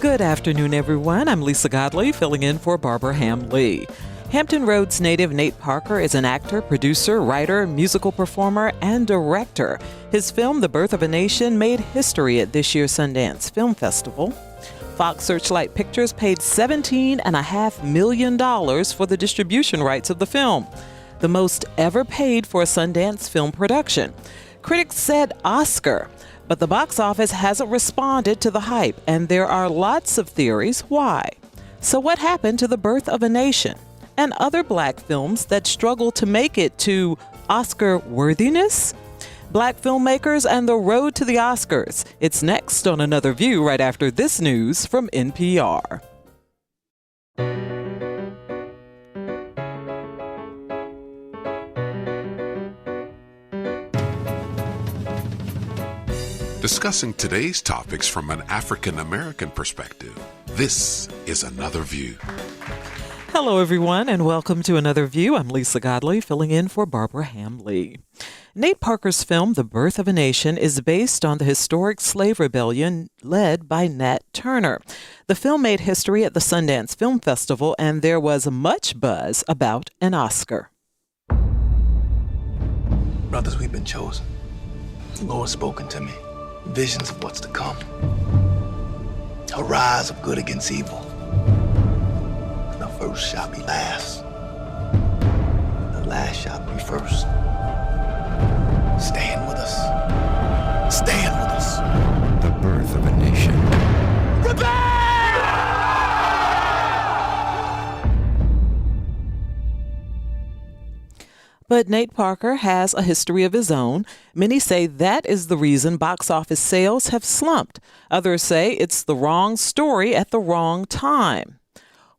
Good afternoon, everyone. I'm Lisa Godley, filling in for Barbara Ham-Lee. Hampton Roads native Nate Parker is an actor, producer, writer, musical performer, and director. His film, The Birth of a Nation, made history at this year's Sundance Film Festival. Fox Searchlight Pictures paid $17.5 million for the distribution rights of the film, the most ever paid for a Sundance film production. Critics said Oscar, but the box office hasn't responded to the hype, and there are lots of theories why. So what happened to The Birth of a Nation and other Black films that struggle to make it to Oscar worthiness? Black filmmakers and the road to the Oscars. It's next on Another View right after this news from NPR. Discussing today's topics from an African-American perspective, this is Another View. Hello, everyone, and welcome to Another View. I'm Lisa Godley, filling in for Barbara Ham-Lee. Nate Parker's film, The Birth of a Nation, is based on the historic slave rebellion led by Nat Turner. The film made history at the Sundance Film Festival, and there was much buzz about an Oscar. Brothers, we've been chosen. The Lord's spoken to me. Visions of what's to come. A rise of good against evil. The first shall be last. The last shall be first. Stand with us. Stand with us. The Birth of a Nation. But Nate Parker has a history of his own. Many say that is the reason box office sales have slumped. Others say it's the wrong story at the wrong time.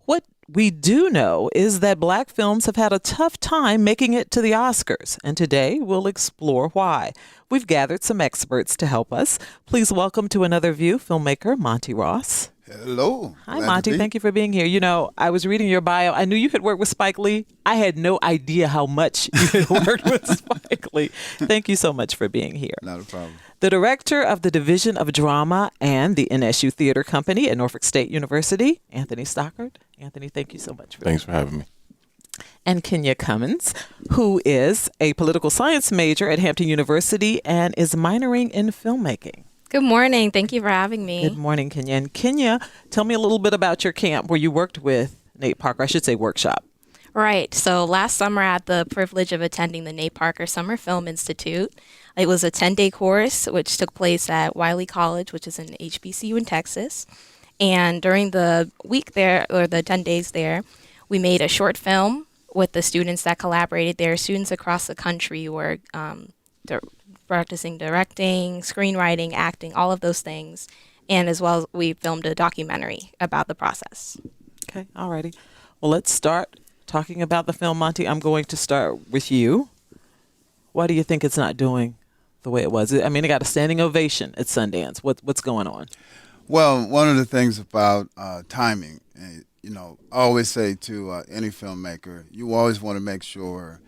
What we do know is that Black films have had a tough time making it to the Oscars, and today we'll explore why. We've gathered some experts to help us. Please welcome to Another View filmmaker Monty Ross. Hello. Hi, Monty. Thank you for being here. You know, I was reading your bio. I knew you had worked with Spike Lee. I had no idea how much you had worked with Spike Lee. Thank you so much for being here. Not a problem. The director of the Division of Drama and the NSU Theater Company at Norfolk State University, Anthony Stockard. Anthony, thank you so much. Thanks for having me. And Kenya Cummins, who is a political science major at Hampton University and is minoring in filmmaking. Good morning. Thank you for having me. Good morning, Kenya. And Kenya, tell me a little bit about your camp where you worked with Nate Parker. I should say workshop. Right. So last summer I had the privilege of attending the Nate Parker Summer Film Institute. It was a 10-day course which took place at Wiley College, which is an HBCU in Texas. And during the week there, or the 10 days there, we made a short film with the students that collaborated there. Students across the country were practicing directing, screenwriting, acting, all of those things. And as well, we filmed a documentary about the process. Okay, all righty. Well, let's start talking about the film, Monty. I'm going to start with you. Why do you think it's not doing the way it was? I mean, it got a standing ovation at Sundance. What's going on? Well, one of the things about timing, I always say to any filmmaker, you always want to make sure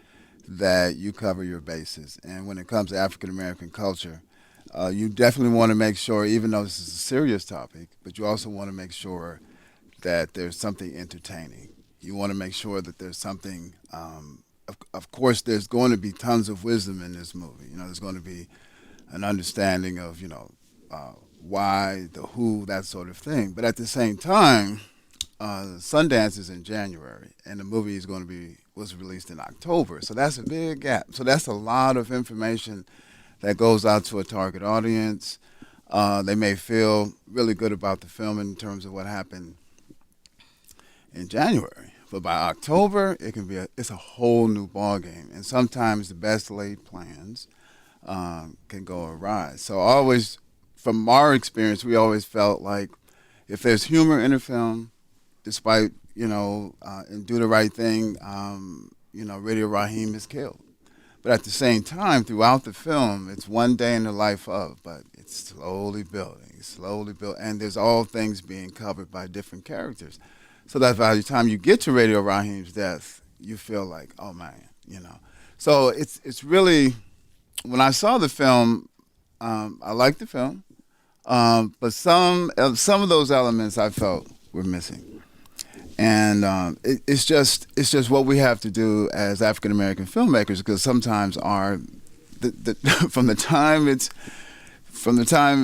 that you cover your bases. And when it comes to African-American culture, you definitely want to make sure, even though this is a serious topic, but you also want to make sure that there's something entertaining. You want to make sure that there's something, of course, there's going to be tons of wisdom in this movie. There's going to be an understanding of, why, the who, that sort of thing. But at the same time, Sundance is in January, and the movie was released in October. So that's a big gap. So that's a lot of information that goes out to a target audience. They may feel really good about the film in terms of what happened in January. But by October, it's a whole new ballgame. And sometimes the best laid plans can go awry. So always, from our experience, we always felt like if there's humor in a film, despite, and Do the Right Thing, Radio Raheem is killed. But at the same time, throughout the film, it's one day in the life of, but it's slowly building, and there's all things being covered by different characters. So that by the time you get to Radio Raheem's death, you feel like, oh man, So it's really, when I saw the film, I liked the film. But some of those elements I felt were missing, and it's just what we have to do as African American filmmakers, because sometimes from the time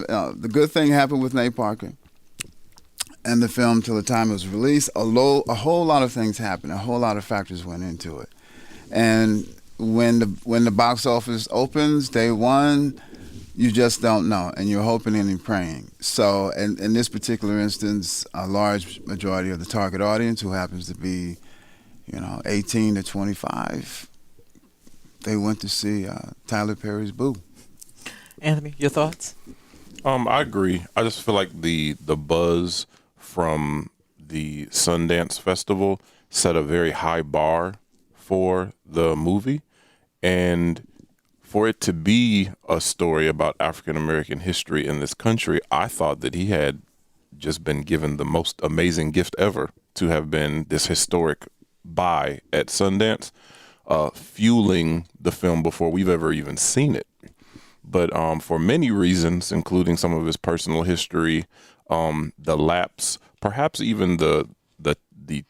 the good thing happened with Nate Parker and the film till the time it was released, a whole lot of things happened. A whole lot of factors went into it, and when the box office opens day one, you just don't know, and you're hoping and you're praying. So, in this particular instance, a large majority of the target audience, who happens to be, 18 to 25, they went to see Tyler Perry's Boo. Anthony, your thoughts? I agree. I just feel like the buzz from the Sundance Festival set a very high bar for the movie, and for it to be a story about African American history in this country, I thought that he had just been given the most amazing gift ever to have been this historic buy at Sundance, fueling the film before we've ever even seen it. But for many reasons, including some of his personal history, the lapse, perhaps even the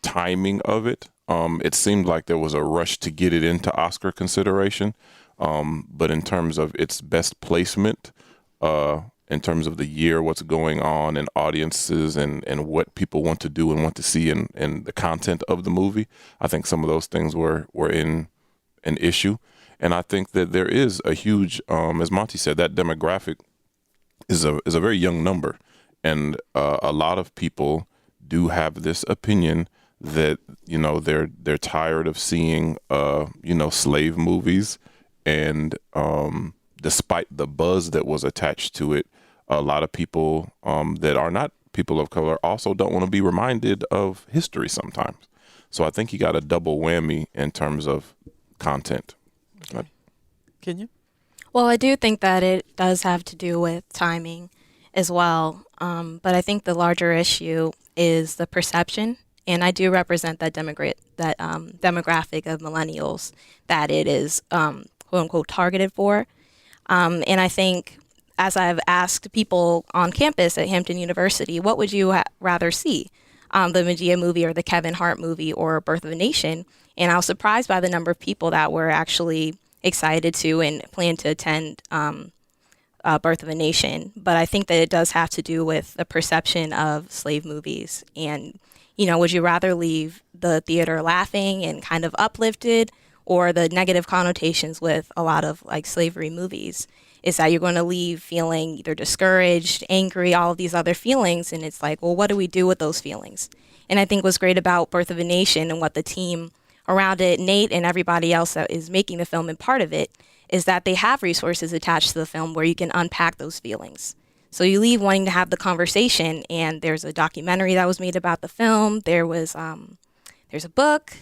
timing of it, it seemed like there was a rush to get it into Oscar consideration. But in terms of its best placement, in terms of the year, what's going on in audiences and what people want to do and want to see in the content of the movie, I think some of those things were in an issue. And I think that there is a huge, as Monty said, that demographic is a very young number. And a lot of people do have this opinion that, they're tired of seeing, slave movies. And despite the buzz that was attached to it, a lot of people that are not people of color also don't want to be reminded of history sometimes. So I think he got a double whammy in terms of content. Okay. Kenya? Well, I do think that it does have to do with timing as well. But I think the larger issue is the perception. And I do represent that demographic of millennials that it is quote unquote targeted for. And I think, as I've asked people on campus at Hampton University, what would you rather see? The Medea movie or the Kevin Hart movie or Birth of a Nation? And I was surprised by the number of people that were actually excited to and plan to attend Birth of a Nation. But I think that it does have to do with the perception of slave movies. And, would you rather leave the theater laughing and kind of uplifted, or the negative connotations with a lot of slavery movies is that you're going to leave feeling either discouraged, angry, all of these other feelings. And it's like, well, what do we do with those feelings? And I think what's great about Birth of a Nation and what the team around it, Nate and everybody else that is making the film and part of it, is that they have resources attached to the film where you can unpack those feelings. So you leave wanting to have the conversation, and there's a documentary that was made about the film. There's a book.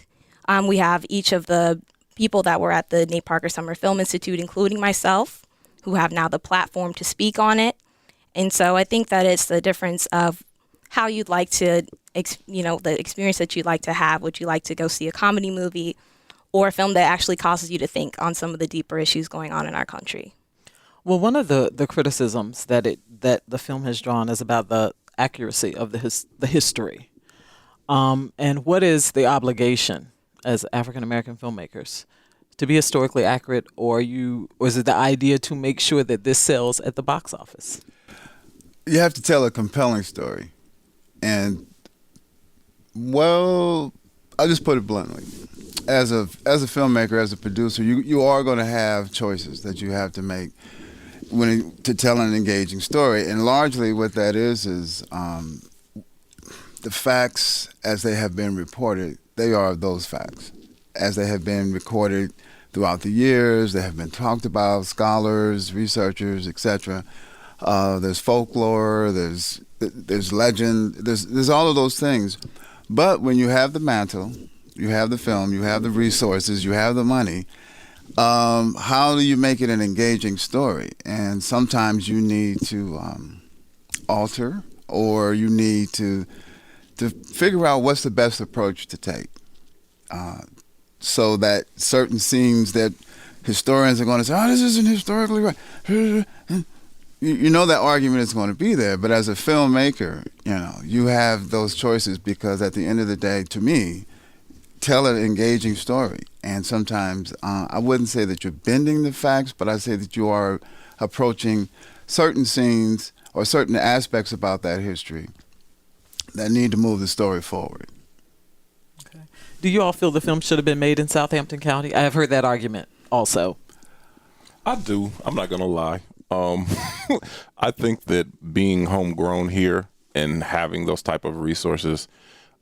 We have each of the people that were at the Nate Parker Summer Film Institute, including myself, who have now the platform to speak on it. And so I think that it's the difference of how you'd like to, the experience that you'd like to have. Would you like to go see a comedy movie or a film that actually causes you to think on some of the deeper issues going on in our country? Well, one of the criticisms that the film has drawn is about the accuracy of the history. And what is the obligation as African American filmmakers to be historically accurate, or is it the idea to make sure that this sells at the box office? You have to tell a compelling story. And, well, I'll just put it bluntly. As a filmmaker, as a producer, you are going to have choices that you have to make to tell an engaging story. And largely what that is the facts as they have been reported. They are those facts. As they have been recorded throughout the years, they have been talked about, scholars, researchers, etc. There's folklore, there's legend, there's all of those things. But when you have the mantle, you have the film, you have the resources, you have the money, how do you make it an engaging story? And sometimes you need to alter, or you need to figure out what's the best approach to take. So that certain scenes that historians are going to say, oh, this isn't historically right, you know that argument is going to be there, but as a filmmaker, you have those choices because at the end of the day, to me, tell an engaging story. And sometimes I wouldn't say that you're bending the facts, but I say that you are approaching certain scenes or certain aspects about that history that need to move the story forward. Okay. Do you all feel the film should have been made in Southampton County? I have heard that argument also. I do. I'm not going to lie. I think that being homegrown here and having those type of resources,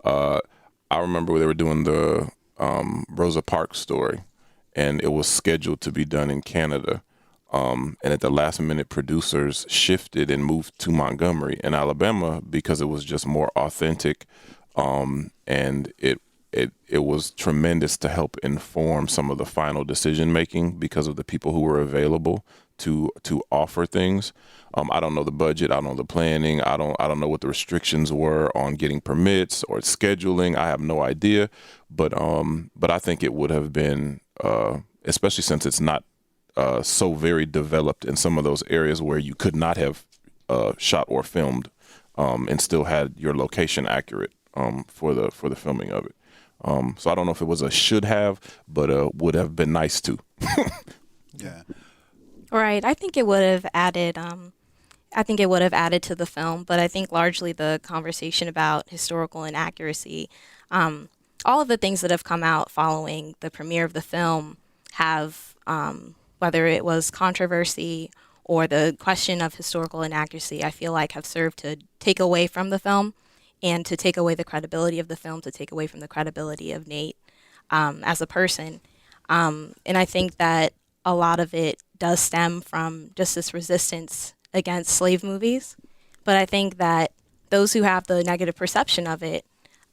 I remember they were doing the Rosa Parks story, and it was scheduled to be done in Canada. And at the last minute, producers shifted and moved to Montgomery in Alabama because it was just more authentic. And it was tremendous to help inform some of the final decision making because of the people who were available to offer things. I don't know the budget. I don't know the planning. I don't know what the restrictions were on getting permits or scheduling. I have no idea. But I think it would have been, especially since it's not so very developed in some of those areas where you could not have shot or filmed and still had your location accurate for the filming of it. So I don't know if it was a should have, but would have been nice to. Yeah. Right. I think it would have added. I think it would have added to the film, but I think largely the conversation about historical inaccuracy, all of the things that have come out following the premiere of the film have, whether it was controversy or the question of historical inaccuracy, I feel like have served to take away from the film and to take away the credibility of the film, to take away from the credibility of Nate as a person. And I think that a lot of it does stem from just this resistance against slave movies. But I think that those who have the negative perception of it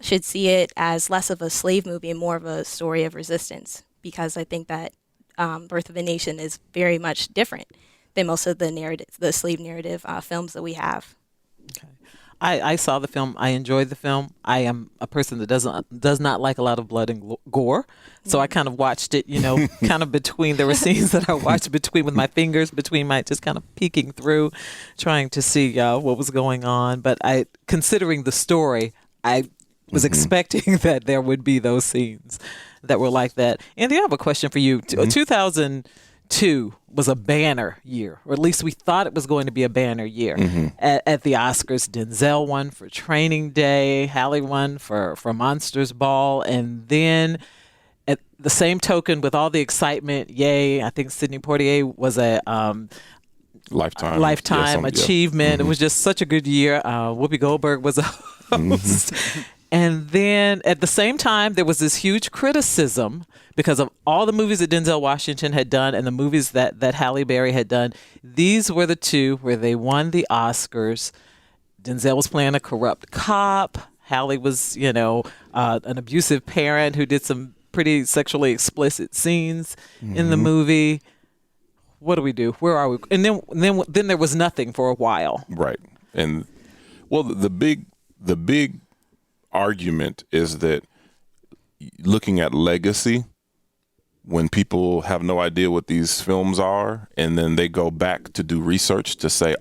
should see it as less of a slave movie and more of a story of resistance, because I think that Birth of a Nation is very much different than most of the slave narrative films that we have. Okay. I saw the film. I enjoyed the film. I am a person that does not like a lot of blood and gore. So I kind of watched it, kind of between. There were scenes that I watched between with my fingers, between my just kind of peeking through, trying to see what was going on. But considering the story, I was expecting that there would be those scenes that were like that. Andy, I have a question for you. 2002 was a banner year, or at least we thought it was going to be a banner year at the Oscars. Denzel won for Training Day, Halle won for Monsters Ball, and then at the same token, with all the excitement, I think Sidney Poitier was a lifetime achievement. It was just such a good year. Whoopi Goldberg was a host. And then at the same time, there was this huge criticism because of all the movies that Denzel Washington had done and the movies that Halle Berry had done. These were the two where they won the Oscars. Denzel was playing a corrupt cop. Halle was, an abusive parent who did some pretty sexually explicit scenes in the movie. What do we do? Where are we? And then there was nothing for a while. Right. And well, the big argument is that looking at legacy, when people have no idea what these films are, and then they go back to do research to say,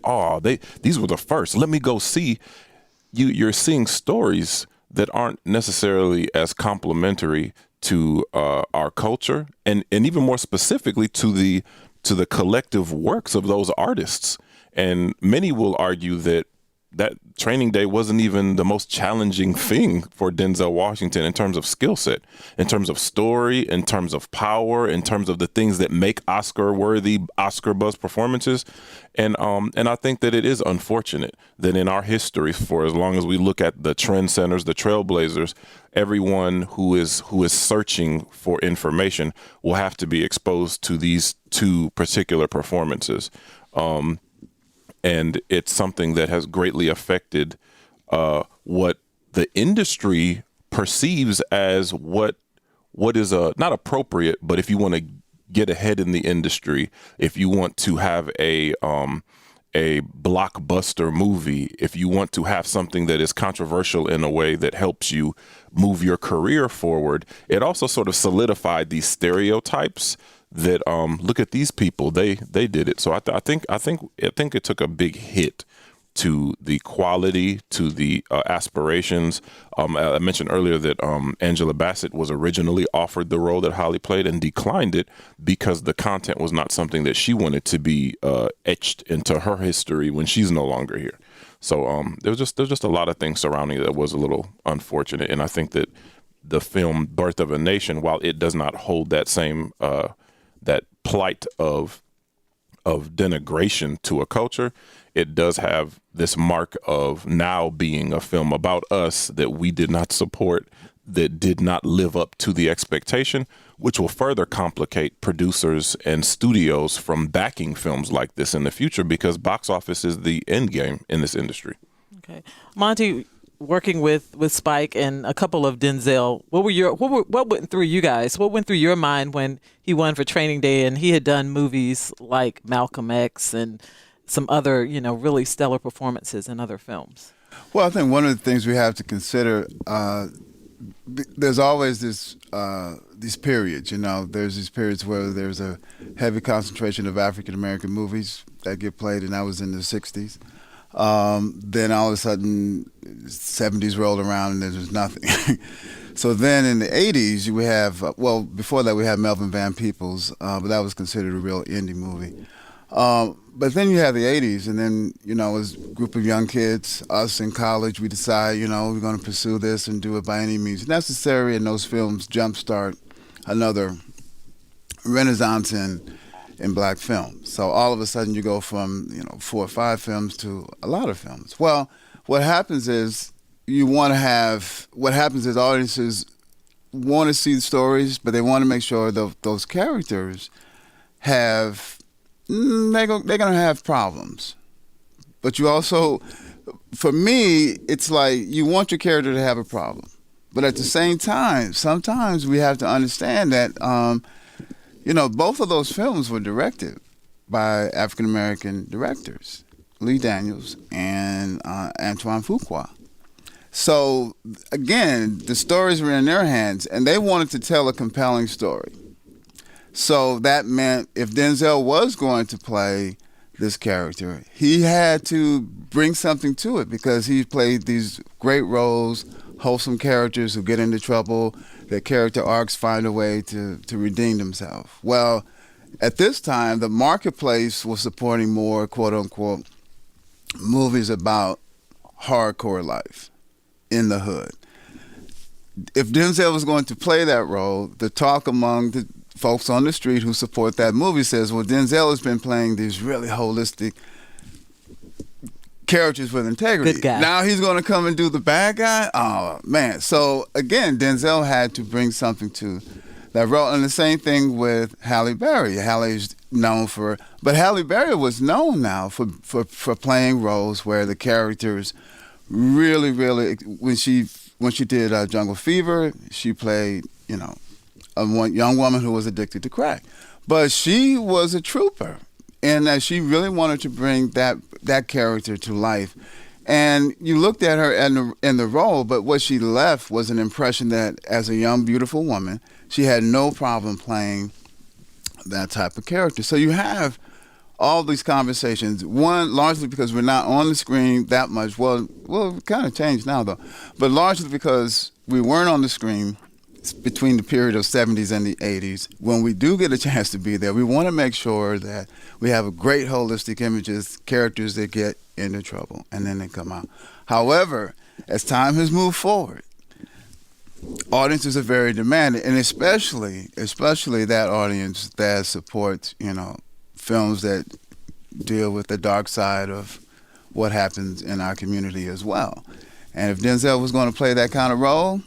these were the first, let me go see. You're seeing stories that aren't necessarily as complimentary to our culture, and even more specifically to the collective works of those artists. And many will argue that Training Day wasn't even the most challenging thing for Denzel Washington in terms of skill set, in terms of story, in terms of power, in terms of the things that make Oscar-worthy, Oscar-buzz performances. And I think that it is unfortunate that in our history, for as long as we look at the trendsetters, the trailblazers, everyone who is searching for information will have to be exposed to these two particular performances. And it's something that has greatly affected what the industry perceives as what is not appropriate, but if you want to get ahead in the industry, if you want to have a blockbuster movie, if you want to have something that is controversial in a way that helps you move your career forward, it also sort of solidified these stereotypes that look at these people, they did it. So I think it took a big hit to the quality, to the aspirations. I mentioned earlier that Angela Bassett was originally offered the role that Holly played and declined it because the content was not something that she wanted to be etched into her history when she's no longer here. So there's just a lot of things surrounding it that was a little unfortunate. And I think that the film Birth of a Nation, while it does not hold that same that plight of denigration to a culture, it does have this mark of now being a film about us that we did not support, that did not live up to the expectation, which will further complicate producers and studios from backing films like this in the future, because box office is the end game in this industry. Okay. Monty, working with Spike and a couple of Denzel, what went through you guys? What went through your mind when he won for Training Day and he had done movies like Malcolm X and some other, really stellar performances in other films? Well, I think one of the things we have to consider, there's always these periods, there's these periods where there's a heavy concentration of African-American movies that get played, and that was in the 60s. Then all of a sudden, 70s rolled around and there was nothing. So then in the 80s, we have, before that we had Melvin Van Peebles, but that was considered a real indie movie. But then you have the 80s, and then, as a group of young kids, us in college, we decide, we're going to pursue this and do it by any means necessary, and those films jumpstart another renaissance in black film. So all of a sudden you go from, 4 or 5 films to a lot of films. Well, what happens is audiences want to see the stories, but they want to make sure those characters have, they're going to have problems. But you also, for me, it's like you want your character to have a problem. But at the same time, sometimes we have to understand that, both of those films were directed by African-American directors, Lee Daniels and Antoine Fuqua. So, again, the stories were in their hands, and they wanted to tell a compelling story. So that meant if Denzel was going to play this character, he had to bring something to it, because he played these great roles, wholesome characters who get into trouble, their character arcs find a way to redeem themselves. Well, at this time, the marketplace was supporting more, quote-unquote, movies about hardcore life in the hood. If Denzel was going to play that role, the talk among the folks on the street who support that movie says, well, Denzel has been playing these really holistic characters with integrity. Good guy. Now he's going to come and do the bad guy? Oh, man. So, again, Denzel had to bring something to that role. And the same thing with Halle Berry. Halle's known for, but Halle Berry was known now for playing roles where the characters really, when she did Jungle Fever, she played, a young woman who was addicted to crack. But she was a trooper, and that she really wanted to bring that character to life. And you looked at her in the role, but what she left was an impression that as a young, beautiful woman, she had no problem playing that type of character. So you have all these conversations, one, largely because we're not on the screen that much. Well, it kind of changed now, though. But largely because we weren't on the screen between the period of 70s and the 80s. When we do get a chance to be there, we want to make sure that we have a great holistic images, characters that get into trouble, and then they come out. However, as time has moved forward, audiences are very demanding, and especially that audience that supports, films that deal with the dark side of what happens in our community as well. And if Denzel was going to play that kind of role,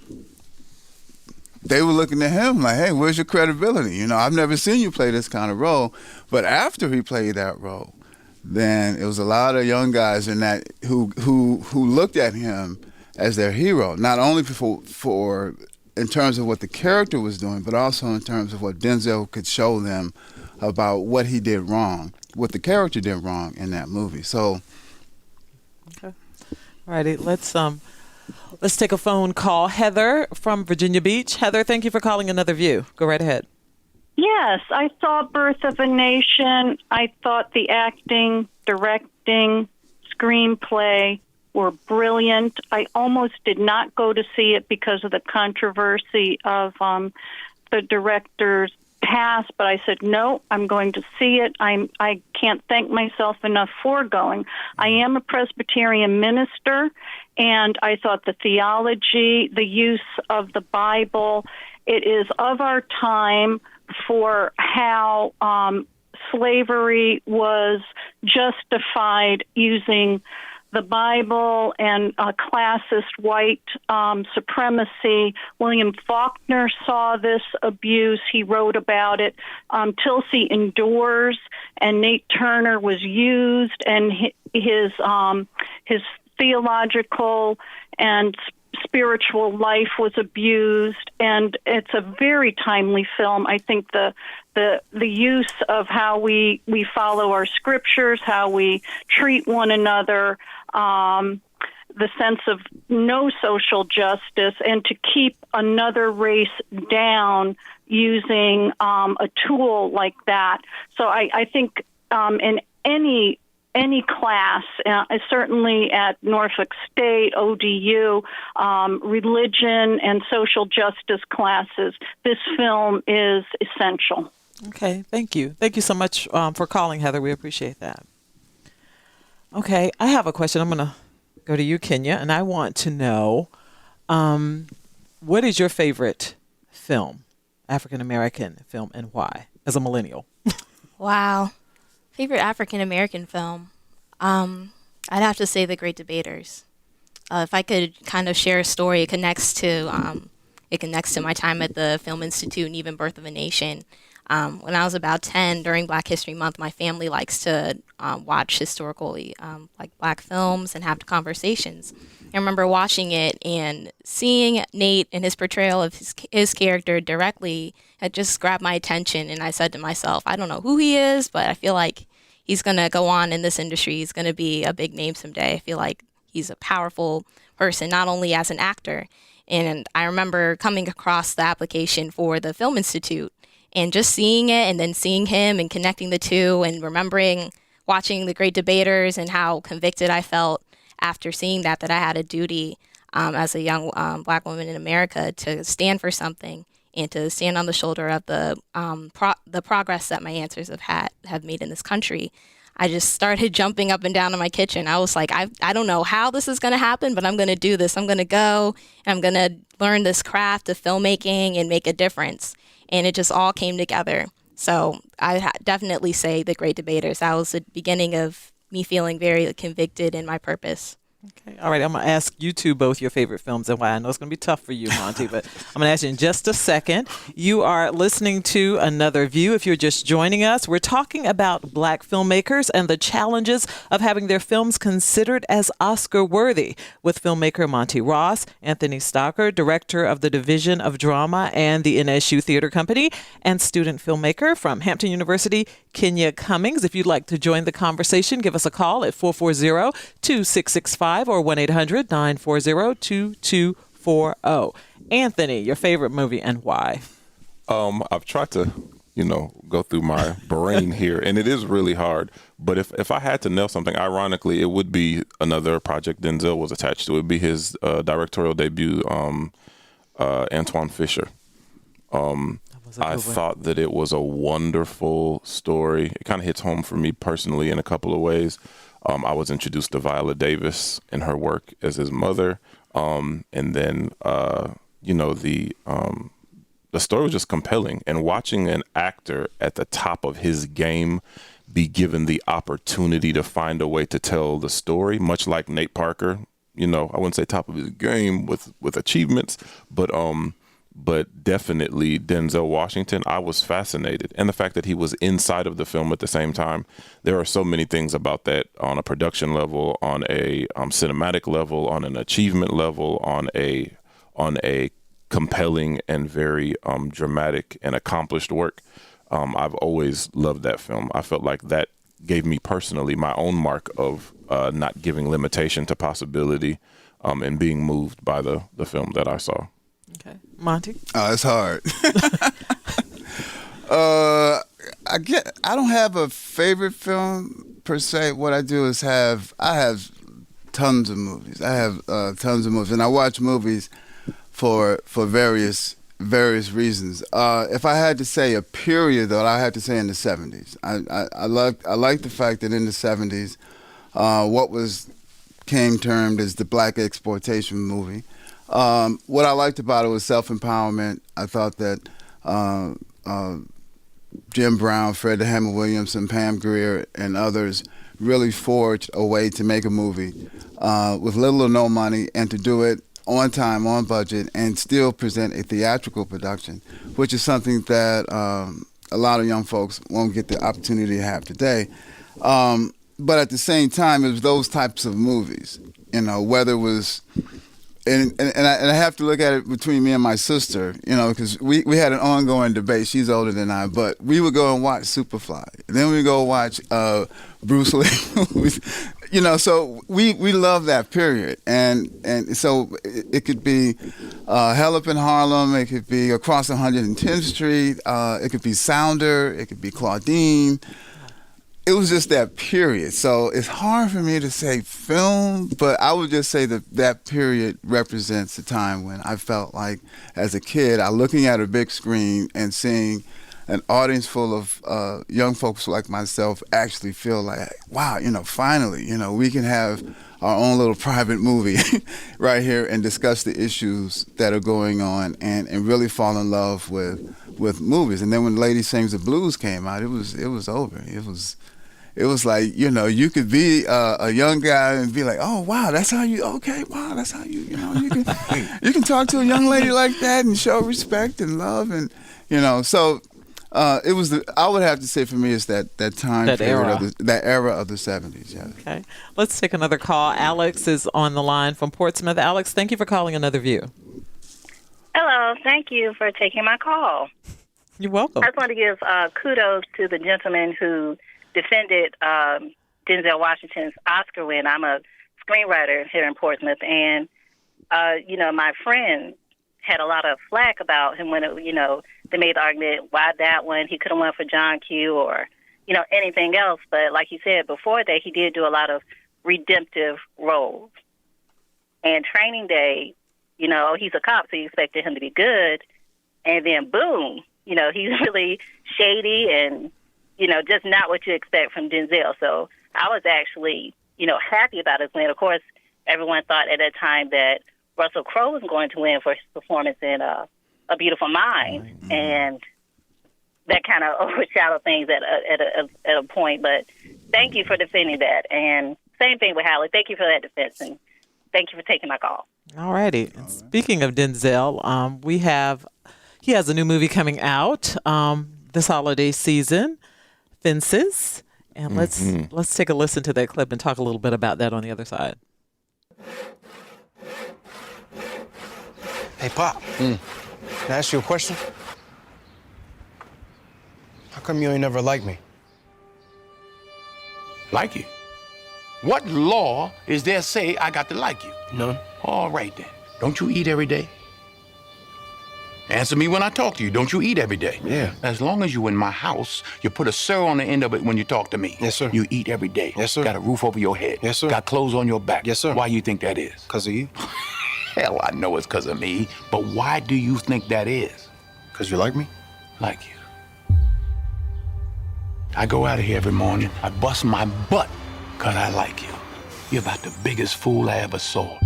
they were looking at him like, hey, where's your credibility? I've never seen you play this kind of role. But after he played that role, then it was a lot of young guys in that who looked at him as their hero, not only for in terms of what the character was doing, but also in terms of what Denzel could show them about what he did wrong, what the character did wrong in that movie. So, okay, all righty, let's take a phone call. Heather from Virginia Beach. Heather, thank you for calling Another View. Go right ahead. Yes, I saw Birth of a Nation. I thought the acting, directing, screenplay were brilliant. I almost did not go to see it because of the controversy of the director's past, but I said, no, I'm going to see it. I can't thank myself enough for going. I am a Presbyterian minister, and I thought the theology, the use of the Bible, it is of our time for how slavery was justified using the Bible and classist white supremacy. William Faulkner saw this abuse. He wrote about it. Tilsey Endures and Nate Turner was used, and his theological and spiritual life was abused, and it's a very timely film. I think the use of how we follow our scriptures, how we treat one another, the sense of no social justice, and to keep another race down using a tool like that. So I think in any class, certainly at Norfolk State, ODU, religion and social justice classes, this film is essential. Okay, thank you. Thank you so much for calling, Heather. We appreciate that. Okay, I have a question. I'm going to go to you, Kenya, and I want to know what is your favorite film, African-American film, and why, as a millennial? Wow. Favorite African-American film? I'd have to say The Great Debaters. If I could kind of share a story, it connects to my time at the Film Institute and even Birth of a Nation. When I was about 10, during Black History Month, my family likes to watch historically like Black films and have conversations. I remember watching it and seeing Nate and his portrayal of his character directly had just grabbed my attention, and I said to myself, I don't know who he is, but I feel like he's going to go on in this industry. He's going to be a big name someday. I feel like he's a powerful person, not only as an actor. And I remember coming across the application for the Film Institute and just seeing it and then seeing him and connecting the two and remembering watching The Great Debaters and how convicted I felt after seeing that I had a duty as a young Black woman in America to stand for something and to stand on the shoulder of the progress that my ancestors have made in this country. I just started jumping up and down in my kitchen. I was like, I don't know how this is going to happen, but I'm going to do this. I'm going to go and I'm going to learn this craft of filmmaking and make a difference. And it just all came together. So I definitely say The Great Debaters. That was the beginning of me feeling very convicted in my purpose. Okay. All right. I'm going to ask you two both your favorite films and why. I know it's going to be tough for you, Monty, but I'm going to ask you in just a second. You are listening to Another View. If you're just joining us, we're talking about Black filmmakers and the challenges of having their films considered as Oscar-worthy with filmmaker Monty Ross, Anthony Stockard, director of the Division of Drama and the NSU Theater Company, and student filmmaker from Hampton University, Kenya Cummins. If you'd like to join the conversation, give us a call at 440-2665 or 1-800-940-2240. Anthony, your favorite movie and why? I've tried to, go through my brain here, and it is really hard. But if I had to nail something, ironically, it would be another project Denzel was attached to. It would be his directorial debut, Antoine Fisher. I thought that it was a wonderful story. It kind of hits home for me personally in a couple of ways. I was introduced to Viola Davis and her work as his mother. And then, the story was just compelling. And watching an actor at the top of his game be given the opportunity to find a way to tell the story, much like Nate Parker, I wouldn't say top of his game with achievements, but definitely Denzel Washington, I was fascinated. And the fact that he was inside of the film at the same time. There are so many things about that on a production level, on a cinematic level, on an achievement level, on a compelling and very dramatic and accomplished work. I've always loved that film. I felt like that gave me personally my own mark of not giving limitation to possibility and being moved by the film that I saw. Okay. Monty? Oh, it's hard. I don't have a favorite film per se. What I do is I have tons of movies. I have tons of movies, and I watch movies for various reasons. If I had to say a period, though, I had to say in the 70s. I like the fact that in the 70s, what came termed as the black exploitation movie. What I liked about it was self-empowerment. I thought that Jim Brown, Fred Hammond Williamson, Pam Grier, and others really forged a way to make a movie with little or no money and to do it on time, on budget, and still present a theatrical production, which is something that a lot of young folks won't get the opportunity to have today. But at the same time, it was those types of movies, whether it was, and I have to look at it between me and my sister, because we had an ongoing debate. She's older than I, but we would go and watch Superfly, and then we go watch Bruce Lee movies. So we love that period, and so it could be Hell Up in Harlem, it could be Across 110th Street, it could be Sounder, it could be Claudine. It was just that period. So it's hard for me to say film, but I would just say that period represents the time when I felt like, as a kid, looking at a big screen and seeing an audience full of young folks like myself actually feel like, wow, finally, we can have our own little private movie right here and discuss the issues that are going on and really fall in love with movies. And then when Lady Sings the Blues came out, it was over. It was like, you could be a young guy and be like, oh, wow, that's how you, okay, wow, that's how you can talk to a young lady like that and show respect and love and, so it was, I would have to say for me, it's that time that period, that era of the 70s, yeah. Okay. Let's take another call. Alex is on the line from Portsmouth. Alex, thank you for calling Another View. Hello, thank you for taking my call. You're welcome. I just want to give kudos to the gentleman who defended Denzel Washington's Oscar win. I'm a screenwriter here in Portsmouth, and my friend had a lot of flack about him when they made the argument, why that one? He could have won for John Q or anything else. But like he said before that, he did do a lot of redemptive roles. And Training Day, he's a cop, so you expected him to be good, and then boom, he's really shady and just not what you expect from Denzel. So I was actually, happy about his win. Of course, everyone thought at that time that Russell Crowe was going to win for his performance in A Beautiful Mind, mm-hmm. and that kind of overshadowed things at a point. But thank you for defending that. And same thing with Halle. Thank you for that defense, and thank you for taking my call. All righty. Speaking of Denzel, he has a new movie coming out this holiday season, Fences, and let's take a listen to that clip and talk a little bit about that on the other side. Hey, Pop. Can I ask you a question? How come you ain't never liked me? Like you? What law is there say I got to like you? None. All right, then. Don't you eat every day? Answer me when I talk to you. Don't you eat every day? Yeah. As long as you in my house, you put a sir on the end of it when you talk to me. Yes, sir. You eat every day. Yes, sir. Got a roof over your head. Yes, sir. Got clothes on your back. Yes, sir. Why you think that is? Because of you. Hell, I know it's because of me. But why do you think that is? Because you like me? Like you. I go out of here every morning. I bust my butt because I like you. You're about the biggest fool I ever saw.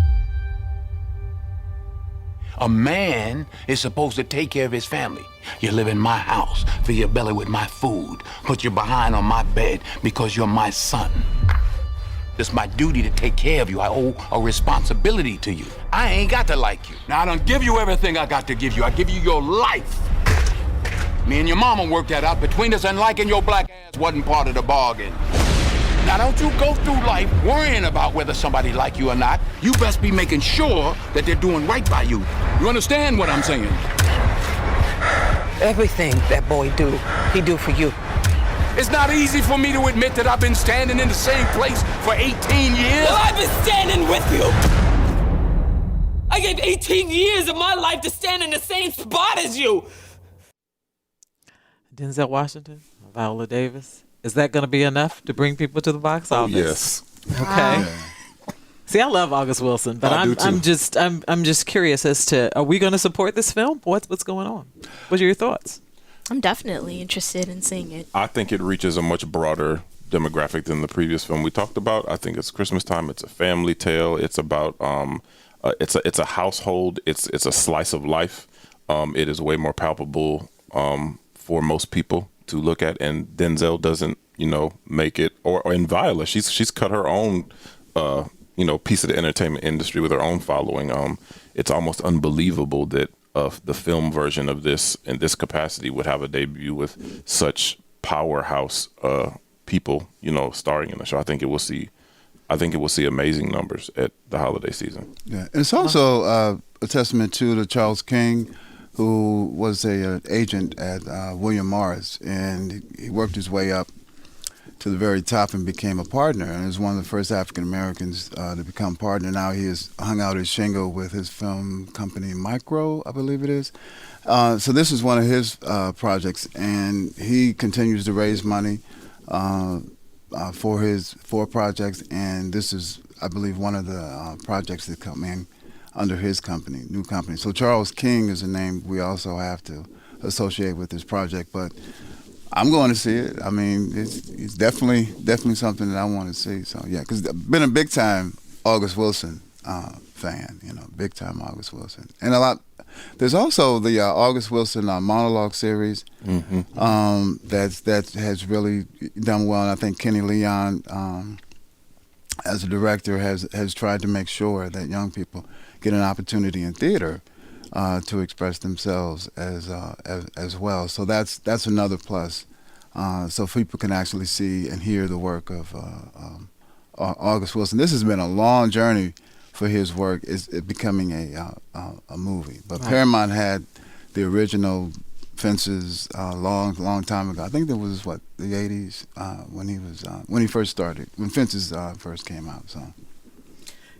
A man is supposed to take care of his family. You live in my house, fill your belly with my food, put your behind on my bed because you're my son. It's my duty to take care of you. I owe a responsibility to you. I ain't got to like you. Now, I don't give you everything I got to give you. I give you your life. Me and your mama worked that out between us, and liking your black ass wasn't part of the bargain. Now, don't you go through life worrying about whether somebody like you or not. You best be making sure that they're doing right by you. You understand what I'm saying? Everything that boy do, he do for you. It's not easy for me to admit that I've been standing in the same place for 18 years. Well, I've been standing with you. I gave 18 years of my life to stand in the same spot as you. Denzel Washington, Viola Davis. Is that going to be enough to bring people to the box office? Yes. Okay. See, I love August Wilson, but I do too. I'm just curious as to, are we going to support this film? What's going on? What are your thoughts? I'm definitely interested in seeing it. I think it reaches a much broader demographic than the previous film we talked about. I think it's Christmas time. It's a family tale. It's about it's a household. It's a slice of life. It is way more palpable for most people to look at, and Denzel doesn't make it, or in Viola, she's cut her own piece of the entertainment industry with her own following. It's almost unbelievable that the film version of this in this capacity would have a debut with such powerhouse people, starring in the show. I think it will see amazing numbers at the holiday season. Yeah, and it's also a testament to Charles King, who was a agent at William Morris, and he worked his way up to the very top and became a partner, and is one of the first African Americans to become partner. Now he has hung out his shingle with his film company Micro, I believe it is. So this is one of his projects, and he continues to raise money for his 4 projects, and this is, I believe, one of the projects that come in under his company, new company. So Charles King is a name we also have to associate with this project, but I'm going to see it. I mean, it's definitely something that I want to see. So yeah, because I've been a big time August Wilson fan, big time August Wilson, and a lot. There's also the August Wilson monologue series that has really done well, and I think Kenny Leon, as a director, has tried to make sure that young people get an opportunity in theater to express themselves as well. So that's another plus. So people can actually see and hear the work of August Wilson. This has been a long journey for his work. Is becoming a movie. But right. Paramount had the original Fences long time ago. I think that was the 80s when he first started, when Fences first came out. So.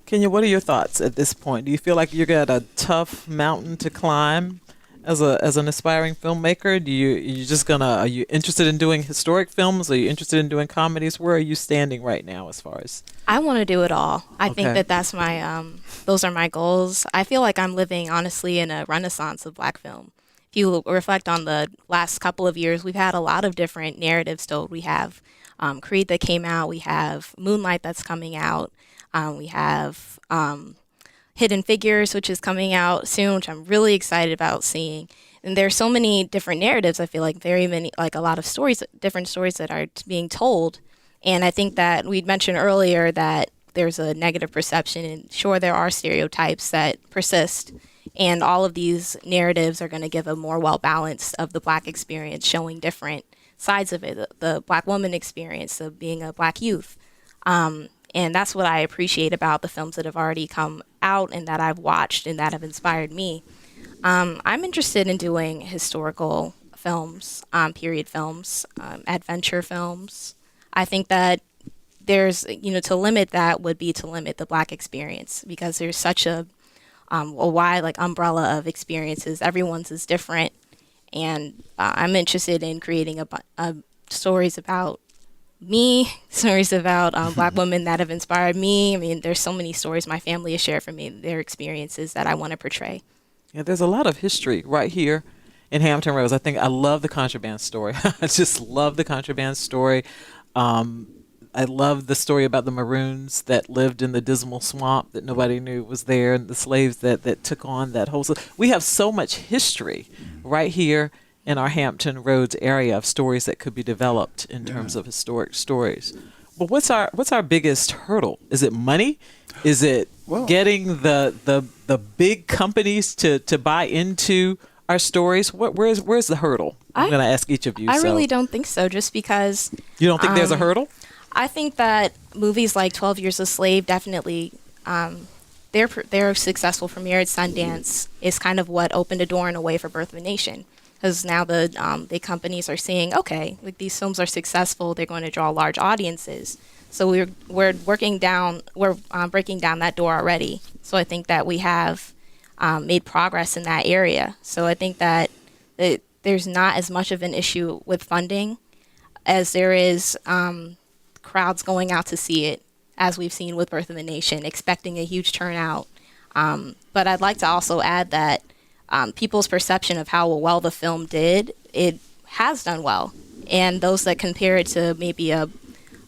Kenya, what are your thoughts at this point? Do you feel like you've got a tough mountain to climb as an aspiring filmmaker? Are you interested in doing historic films? Are you interested in doing comedies? Where are you standing right now as far as? I want to do it all. I think that's my those are my goals. I feel like I'm living honestly in a renaissance of Black film. If you reflect on the last couple of years, we've had a lot of different narratives told. We have Creed that came out. We have Moonlight that's coming out. We have Hidden Figures, which is coming out soon, which I'm really excited about seeing. And there's so many different narratives. I feel like a lot of stories, different stories that are being told. And I think that we'd mentioned earlier that there's a negative perception, and sure, there are stereotypes that persist. And all of these narratives are going to give a more well-balanced of the Black experience, showing different sides of it, the Black woman experience of being a Black youth. And that's what I appreciate about the films that have already come out and that I've watched and that have inspired me. I'm interested in doing historical films, period films, adventure films. I think that there's, to limit that would be to limit the Black experience, because there's such a wide umbrella of experiences. Everyone's is different. And I'm interested in creating stories about me, stories about Black women that have inspired me. I mean, there's so many stories my family has shared for me, their experiences that I want to portray. Yeah, there's a lot of history right here in Hampton Roads. I love the Contraband story. I just love the Contraband story. I love the story about the Maroons that lived in the Dismal Swamp that nobody knew was there, and the slaves that took on that whole. We have so much history right here in our Hampton Roads area of stories that could be developed in terms of historic stories. But what's our biggest hurdle? Is it money? Is it getting the big companies to buy into our stories? Where's the hurdle? I'm going to ask each of you. I really don't think so, just because. You don't think there's a hurdle? I think that movies like 12 Years a Slave definitely, their successful premiere at Sundance is kind of what opened a door in a way for Birth of a Nation. Because now the companies are seeing, okay, these films are successful, they're going to draw large audiences. So we're breaking down that door already. So I think that we have made progress in that area. So I think that there's not as much of an issue with funding as there is crowds going out to see it, as we've seen with Birth of a Nation, expecting a huge turnout. But I'd like to also add that people's perception of how well the film did, it has done well. And those that compare it to maybe a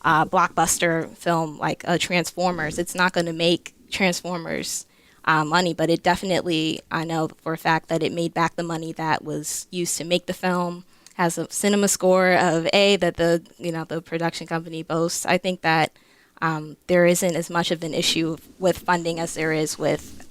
blockbuster film like Transformers, it's not going to make Transformers money, but it definitely, I know for a fact that it made back the money that was used to make the film. Has a cinema score of A that the production company boasts. I think that there isn't as much of an issue with funding as there is with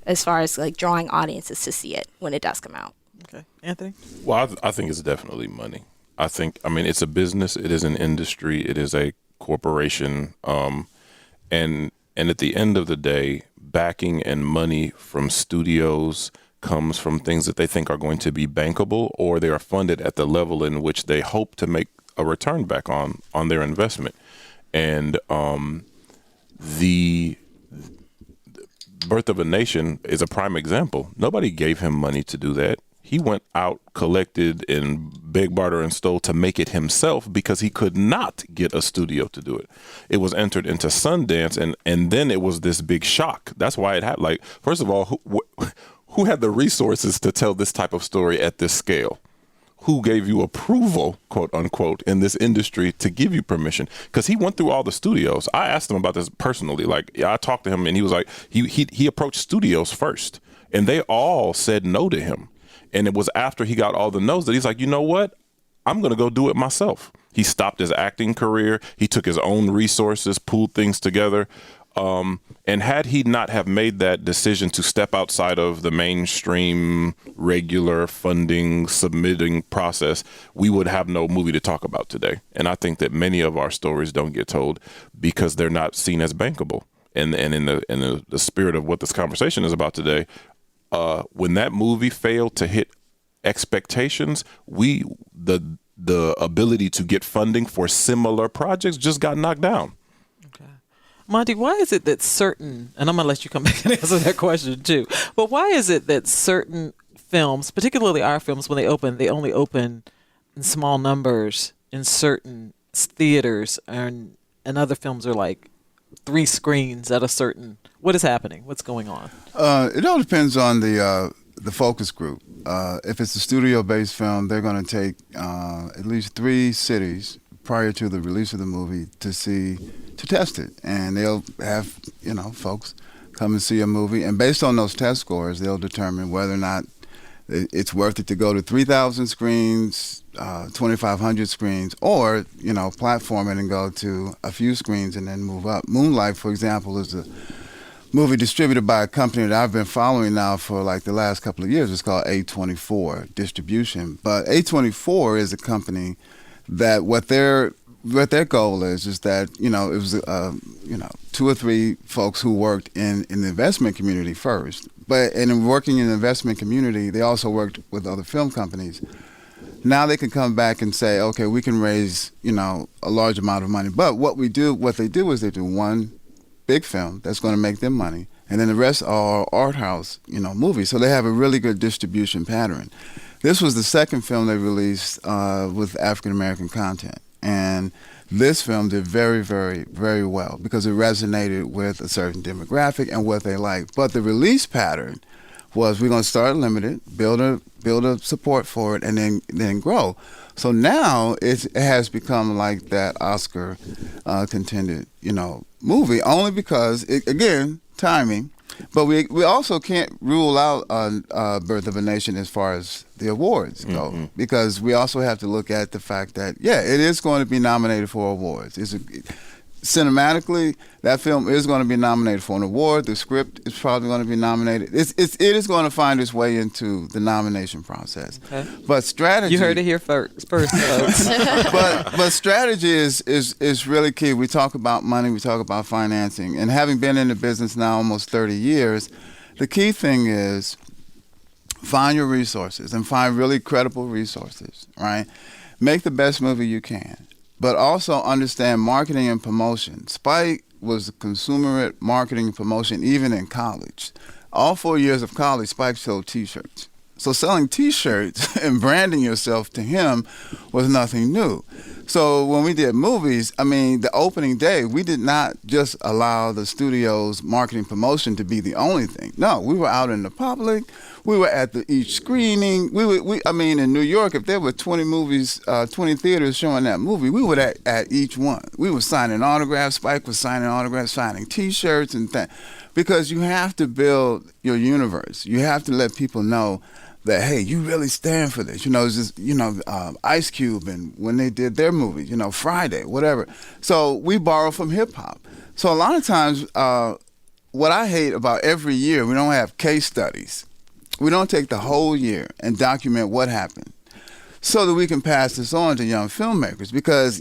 as far as like drawing audiences to see it when it does come out. Okay, Anthony? Well, I think it's definitely money. I mean, it's a business. It is an industry. It is a corporation. And at the end of the day, backing and money from studios comes from things that they think are going to be bankable, or they are funded at the level in which they hope to make a return back on their investment. And the Birth of a Nation is a prime example. Nobody gave him money to do that. He went out, collected, and begged, barter, and stole to make it himself because he could not get a studio to do it. It was entered into Sundance, and then it was this big shock. That's why it happened. Like, first of all, who had the resources to tell this type of story at this scale? Who gave you approval, quote unquote, in this industry to give you permission? Because he went through all the studios. I asked him about this personally. Like, I talked to him, and he was like, he approached studios first, and they all said no to him. And it was after he got all the no's that he's like, you know what? I'm going to go do it myself. He stopped his acting career. He took his own resources, pulled things together. And had he not have made that decision to step outside of the mainstream, regular funding, submitting process, we would have no movie to talk about today. And I think that many of our stories don't get told because they're not seen as bankable. And in the spirit of what this conversation is about today, when that movie failed to hit expectations, the ability to get funding for similar projects just got knocked down. Monty, why is it that certain, and I'm going to let you come back and answer that question too, but why is it that certain films, particularly our films, when they only open in small numbers in certain theaters, and other films are like 3 screens at a certain, what is happening? What's going on? It all depends on the focus group. If it's a studio-based film, they're going to take at least 3 cities prior to the release of the movie to test it, and they'll have folks come and see a movie, and based on those test scores, they'll determine whether or not it's worth it to go to 3,000 screens, 2,500 screens, or platform it and go to a few screens and then move up. Moonlight, for example, is a movie distributed by a company that I've been following now for like the last couple of years. It's called A24 Distribution, but A24 is a company that what their goal is that it was 2 or 3 folks who worked in the investment community first, but in working in the investment community, they also worked with other film companies. Now they can come back and say, okay, we can raise a large amount of money, but what they do is they do one big film that's going to make them money, and then the rest are art house movies. So they have a really good distribution pattern. This was the second film they released with African American content. And this film did very, very, very well because it resonated with a certain demographic and what they like. But the release pattern was we're going to start limited, build a support for it, and then grow. So now it has become like that Oscar contended movie, only because again, timing. But we also can't rule out Birth of a Nation as far as the awards go, because we also have to look at the fact that, it is going to be nominated for awards. Cinematically, that film is going to be nominated for an award. The script is probably going to be nominated. It is going to find its way into the nomination process. Okay. But strategy... You heard it here first folks. but strategy is really key. We talk about money, we talk about financing. And having been in the business now almost 30 years, the key thing is find your resources and find really credible resources, right? Make the best movie you can. But also understand marketing and promotion. Spike was a consumer marketing and promotion even in college. All 4 years of college, Spike sold T-shirts. So selling T-shirts and branding yourself to him was nothing new. So when we did movies, I mean, the opening day, we did not just allow the studio's marketing promotion to be the only thing. No, we were out in the public. We were at each screening. I mean, in New York, if there were 20 movies, 20 theaters showing that movie, we were at each one. We were signing autographs. Spike was signing autographs, signing T-shirts and things. Because you have to build your universe. You have to let people know that, hey, you really stand for this. It's just, Ice Cube and when they did their movies, Friday, whatever. So we borrow from hip hop. So a lot of times, what I hate about every year, we don't have case studies. We don't take the whole year and document what happened so that we can pass this on to young filmmakers. Because,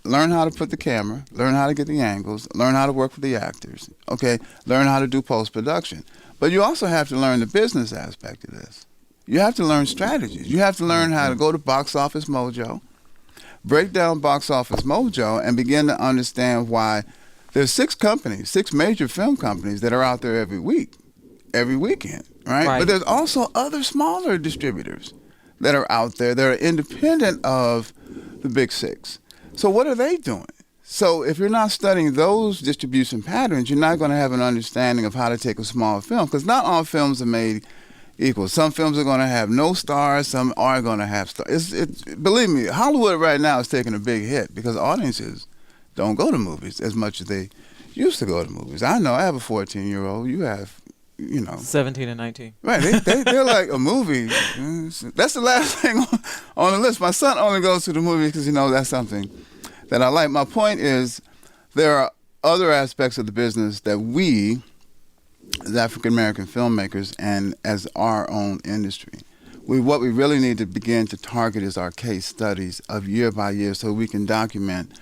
learn how to put the camera, learn how to get the angles, learn how to work with the actors, okay? Learn how to do post-production. But you also have to learn the business aspect of this. You have to learn strategies. You have to learn how to go to Box Office Mojo, break down Box Office Mojo, and begin to understand why there's 6 major film companies that are out there every weekend, right? But there's also other smaller distributors that are out there that are independent of the big 6. So what are they doing? So if you're not studying those distribution patterns, you're not going to have an understanding of how to take a small film, because not all films are made equal. Some films are going to have no stars. Some are going to have stars. Believe me, Hollywood right now is taking a big hit because audiences don't go to movies as much as they used to go to movies. I know. I have a 14-year-old. You have, 17 and 19. Right. They're like a movie. That's the last thing on the list. My son only goes to the movies because, that's something that I like. My point is there are other aspects of the business that we, as African-American filmmakers and as our own industry, what we really need to begin to target is our case studies of year by year so we can document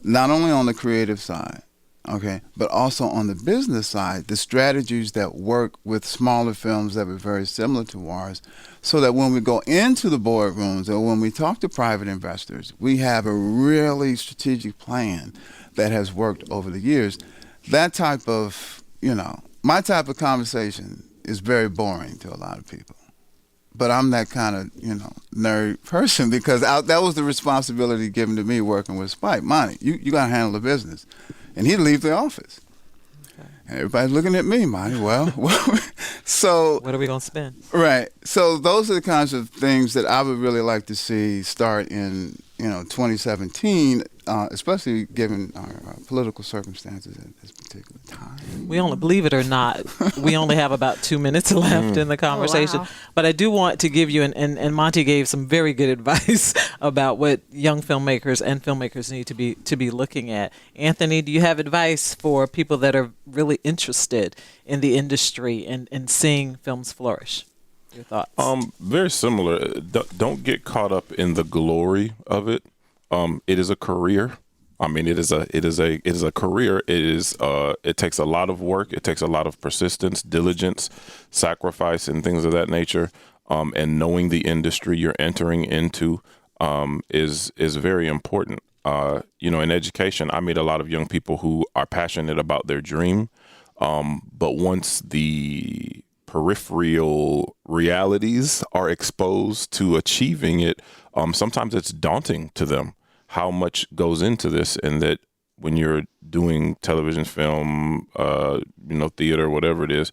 not only on the creative side, okay, but also on the business side, the strategies that work with smaller films that were very similar to ours, so that when we go into the boardrooms or when we talk to private investors, we have a really strategic plan that has worked over the years. That type of, my type of conversation is very boring to a lot of people. But I'm that kind of, nerd person because that was the responsibility given to me working with Spike. Monty, you got to handle the business. And he'd leave the office. Okay. And everybody's looking at me, Monty. Well, so... What are we going to spend? Right. So those are the kinds of things that I would really like to see start in, 2017, especially given our political circumstances at this particular time. We only, believe it or not, we only have about 2 minutes left in the conversation. Oh, wow. But I do want to give you, and Monty gave some very good advice about what young filmmakers and filmmakers need to be looking at. Anthony, do you have advice for people that are really interested in the industry and seeing films flourish? Your thoughts? Very similar. Don't get caught up in the glory of it. It is a career. I mean, it is a career. It takes a lot of work. It takes a lot of persistence, diligence, sacrifice, and things of that nature. And knowing the industry you're entering into is very important. In education, I meet a lot of young people who are passionate about their dream, but once the peripheral realities are exposed to achieving it, sometimes it's daunting to them how much goes into this, and that when you're doing television, film, theater, whatever it is,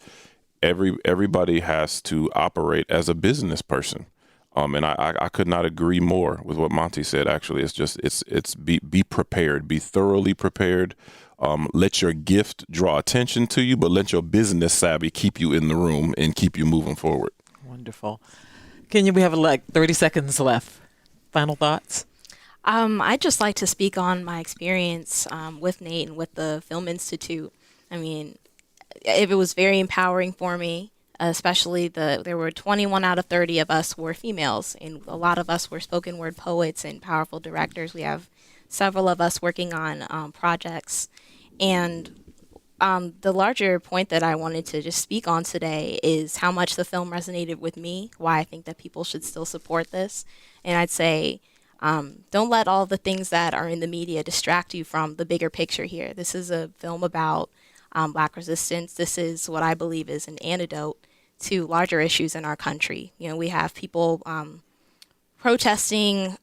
everybody has to operate as a business person. And I could not agree more with what Monty said. Actually, it's be prepared, be thoroughly prepared. Let your gift draw attention to you, but let your business savvy keep you in the room and keep you moving forward. Wonderful. Kenya, we have like 30 seconds left. Final thoughts? I'd just like to speak on my experience with Nate and with the Film Institute. I mean, it was very empowering for me, especially there were 21 out of 30 of us were females, and a lot of us were spoken word poets and powerful directors. We have several of us working on projects. And the larger point that I wanted to just speak on today is how much the film resonated with me, why I think that people should still support this. And I'd say, don't let all the things that are in the media distract you from the bigger picture here. This is a film about Black resistance. This is what I believe is an antidote to larger issues in our country. You know, we have people protesting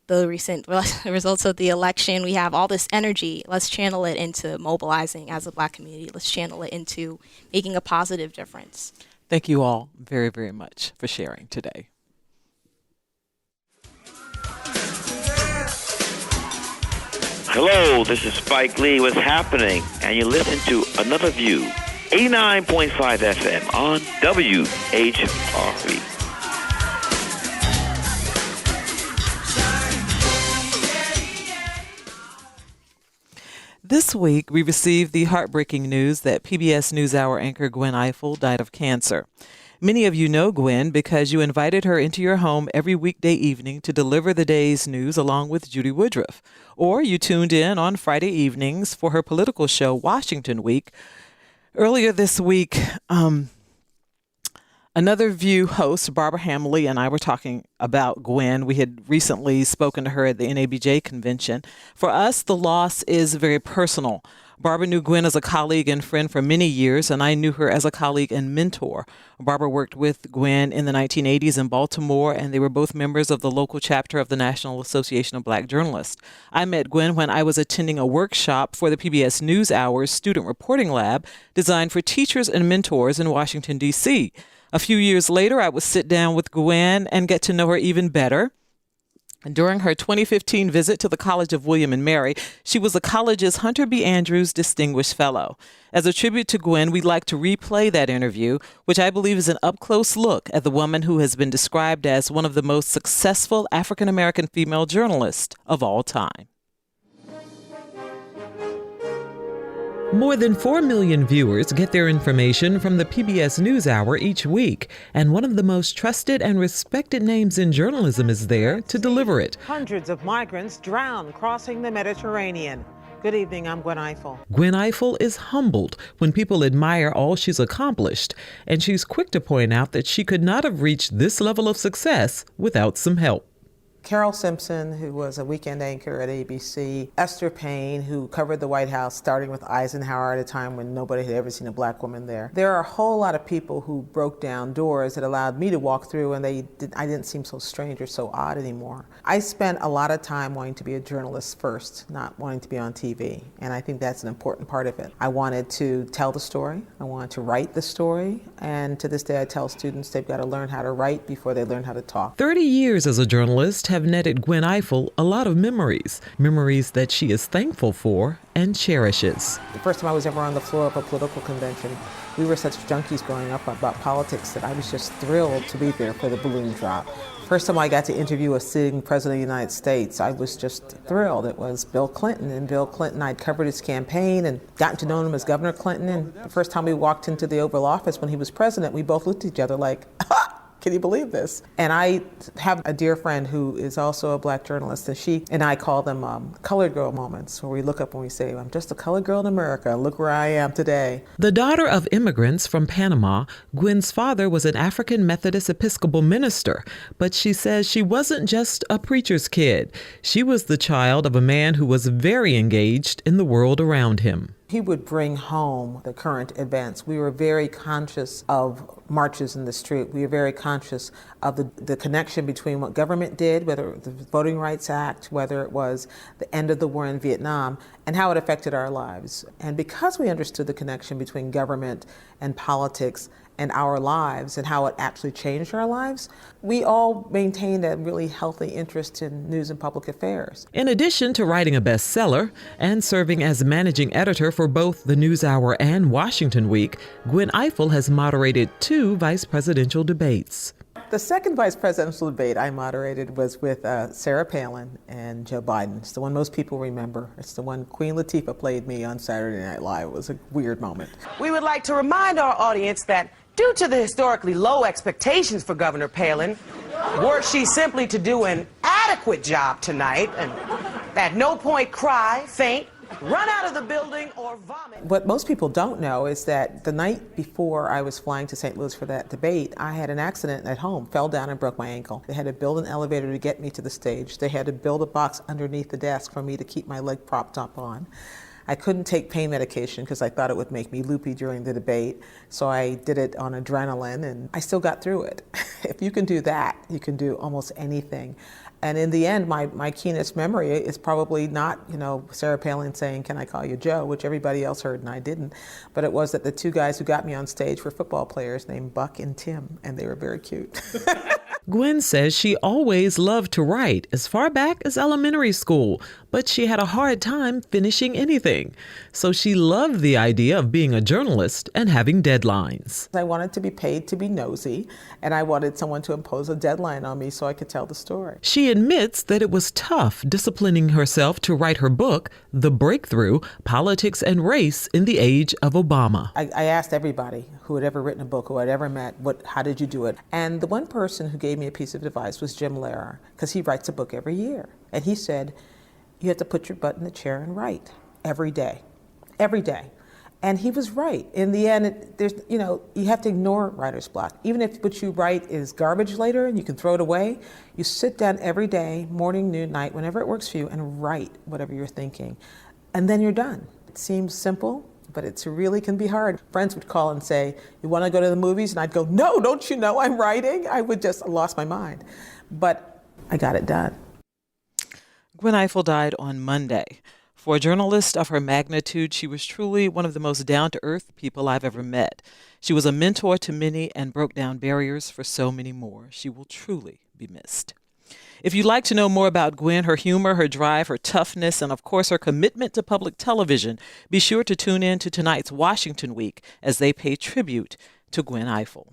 the recent results of the election. We have all this energy. Let's channel it into mobilizing as a Black community. Let's channel it into making a positive difference. Thank you all very, very much for sharing today. Hello, this is Spike Lee. What's happening? And you listen to Another View, 89.5 FM on WHRV. This week, we received the heartbreaking news that PBS NewsHour anchor Gwen Ifill died of cancer. Many of you know Gwen because you invited her into your home every weekday evening to deliver the day's news along with Judy Woodruff. Or you tuned in on Friday evenings for her political show, Washington Week. Earlier this week, Another View host, Barbara Hamley, and I were talking about Gwen. We had recently spoken to her at the NABJ convention. For us, the loss is very personal. Barbara knew Gwen as a colleague and friend for many years, and I knew her as a colleague and mentor. Barbara worked with Gwen in the 1980s in Baltimore, and they were both members of the local chapter of the National Association of Black Journalists. I met Gwen when I was attending a workshop for the PBS NewsHour's Student Reporting Lab designed for teachers and mentors in Washington, D.C. A few years later, I would sit down with Gwen and get to know her even better. And during her 2015 visit to the College of William and Mary, she was the college's Hunter B. Andrews Distinguished Fellow. As a tribute to Gwen, we'd like to replay that interview, which I believe is an up-close look at the woman who has been described as one of the most successful African-American female journalists of all time. More than 4 million viewers get their information from the PBS NewsHour each week, and one of the most trusted and respected names in journalism is there to deliver it. Hundreds of migrants drown crossing the Mediterranean. Good evening, I'm Gwen Ifill. Gwen Ifill is humbled when people admire all she's accomplished, and she's quick to point out that she could not have reached this level of success without some help. Carol Simpson, who was a weekend anchor at ABC, Esther Payne, who covered the White House, starting with Eisenhower at a time when nobody had ever seen a Black woman there. There are a whole lot of people who broke down doors that allowed me to walk through, and I didn't seem so strange or so odd anymore. I spent a lot of time wanting to be a journalist first, not wanting to be on TV, and I think that's an important part of it. I wanted to tell the story, I wanted to write the story, and to this day I tell students they've got to learn how to write before they learn how to talk. 30 years as a journalist have netted Gwen Ifill a lot of memories that she is thankful for and cherishes. The first time I was ever on the floor of a political convention, we were such junkies growing up about politics that I was just thrilled to be there for the balloon drop. First time I got to interview a sitting president of the United States, I was just thrilled. It was Bill Clinton, and Bill Clinton, I'd covered his campaign and gotten to know him as Governor Clinton, and the first time we walked into the Oval Office when he was president, we both looked at each other like, can you believe this? And I have a dear friend who is also a Black journalist, and she and I call them colored girl moments, where we look up and we say, I'm just a colored girl in America. Look where I am today. The daughter of immigrants from Panama, Gwen's father was an African Methodist Episcopal minister, but she says she wasn't just a preacher's kid. She was the child of a man who was very engaged in the world around him. He would bring home the current events. We were very conscious of marches in the street. We were very conscious of the connection between what government did, whether it was the Voting Rights Act, whether it was the end of the war in Vietnam, and how it affected our lives. And because we understood the connection between government and politics and our lives and how it actually changed our lives, we all maintained a really healthy interest in news and public affairs. In addition to writing a bestseller and serving as managing editor for both the NewsHour and Washington Week, Gwen Ifill has moderated 2 vice presidential debates. The second vice presidential debate I moderated was with Sarah Palin and Joe Biden. It's the one most people remember. It's the one Queen Latifah played me on Saturday Night Live. It was a weird moment. We would like to remind our audience that due to the historically low expectations for Governor Palin, were she simply to do an adequate job tonight and at no point cry, faint, run out of the building, or vomit. What most people don't know is that the night before I was flying to St. Louis for that debate, I had an accident at home, fell down and broke my ankle. They had to build an elevator to get me to the stage. They had to build a box underneath the desk for me to keep my leg propped up on. I couldn't take pain medication because I thought it would make me loopy during the debate. So I did it on adrenaline, and I still got through it. If you can do that, you can do almost anything. And in the end, my keenest memory is probably not, Sarah Palin saying, "Can I call you Joe?" which everybody else heard and I didn't. But it was that the two guys who got me on stage were football players named Buck and Tim, and they were very cute. Gwen says she always loved to write as far back as elementary school, but she had a hard time finishing anything. So she loved the idea of being a journalist and having deadlines. I wanted to be paid to be nosy, and I wanted someone to impose a deadline on me so I could tell the story. She admits that it was tough disciplining herself to write her book, The Breakthrough: Politics and Race in the Age of Obama. I asked everybody who had ever written a book, who I'd ever met, how did you do it? And the one person who gave me a piece of advice was Jim Lehrer, because he writes a book every year. And he said, you have to put your butt in the chair and write every day. And he was right. In the end, you have to ignore writer's block. Even if what you write is garbage later and you can throw it away, you sit down every day, morning, noon, night, whenever it works for you, and write whatever you're thinking. And then you're done. It seems simple, but it really can be hard. Friends would call and say, "You want to go to the movies?" And I'd go, "No, don't you know I'm writing?" I would just lost my mind. But I got it done. Gwen Ifill died on Monday. For a journalist of her magnitude, she was truly one of the most down-to-earth people I've ever met. She was a mentor to many and broke down barriers for so many more. She will truly be missed. If you'd like to know more about Gwen, her humor, her drive, her toughness, and of course her commitment to public television, be sure to tune in to tonight's Washington Week as they pay tribute to Gwen Ifill.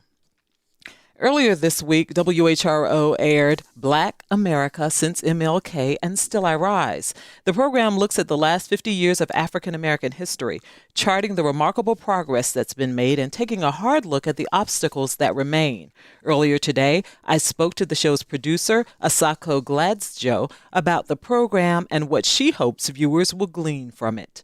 Earlier this week, WHRO aired Black America Since MLK and Still I Rise. The program looks at the last 50 years of African American history, charting the remarkable progress that's been made and taking a hard look at the obstacles that remain. Earlier today, I spoke to the show's producer, Asako Gladstone, about the program and what she hopes viewers will glean from it.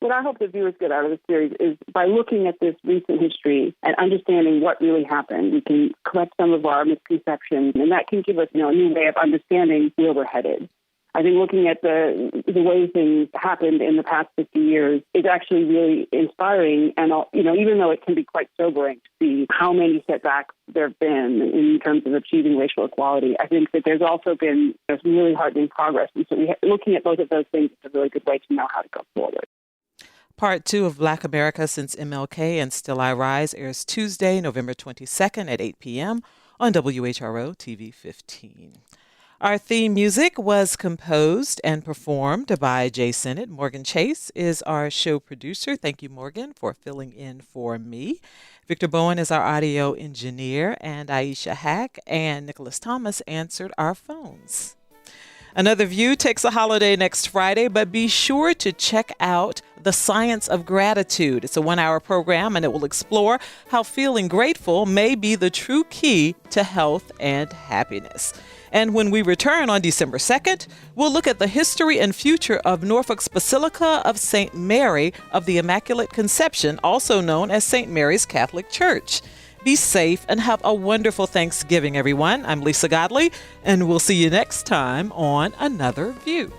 What I hope the viewers get out of the series is by looking at this recent history and understanding what really happened, we can correct some of our misconceptions, and that can give us a new way of understanding where we're headed. I think looking at the way things happened in the past 50 years is actually really inspiring, and even though it can be quite sobering to see how many setbacks there have been in terms of achieving racial equality, I think that there's also been some really heartening progress. And so looking at both of those things is a really good way to know how to go forward. Part 2 of Black America Since MLK and Still I Rise airs Tuesday, November 22nd at 8 p.m. on WHRO TV 15. Our theme music was composed and performed by Jay Sennett. Morgan Chase is our show producer. Thank you, Morgan, for filling in for me. Victor Bowen is our audio engineer, and Aisha Hack and Nicholas Thomas answered our phones. Another View takes a holiday next Friday, but be sure to check out The Science of Gratitude. It's a 1-hour program, and it will explore how feeling grateful may be the true key to health and happiness. And when we return on December 2nd, we'll look at the history and future of Norfolk's Basilica of St. Mary of the Immaculate Conception, also known as St. Mary's Catholic Church. Be safe and have a wonderful Thanksgiving, everyone. I'm Lisa Godley, and we'll see you next time on Another View.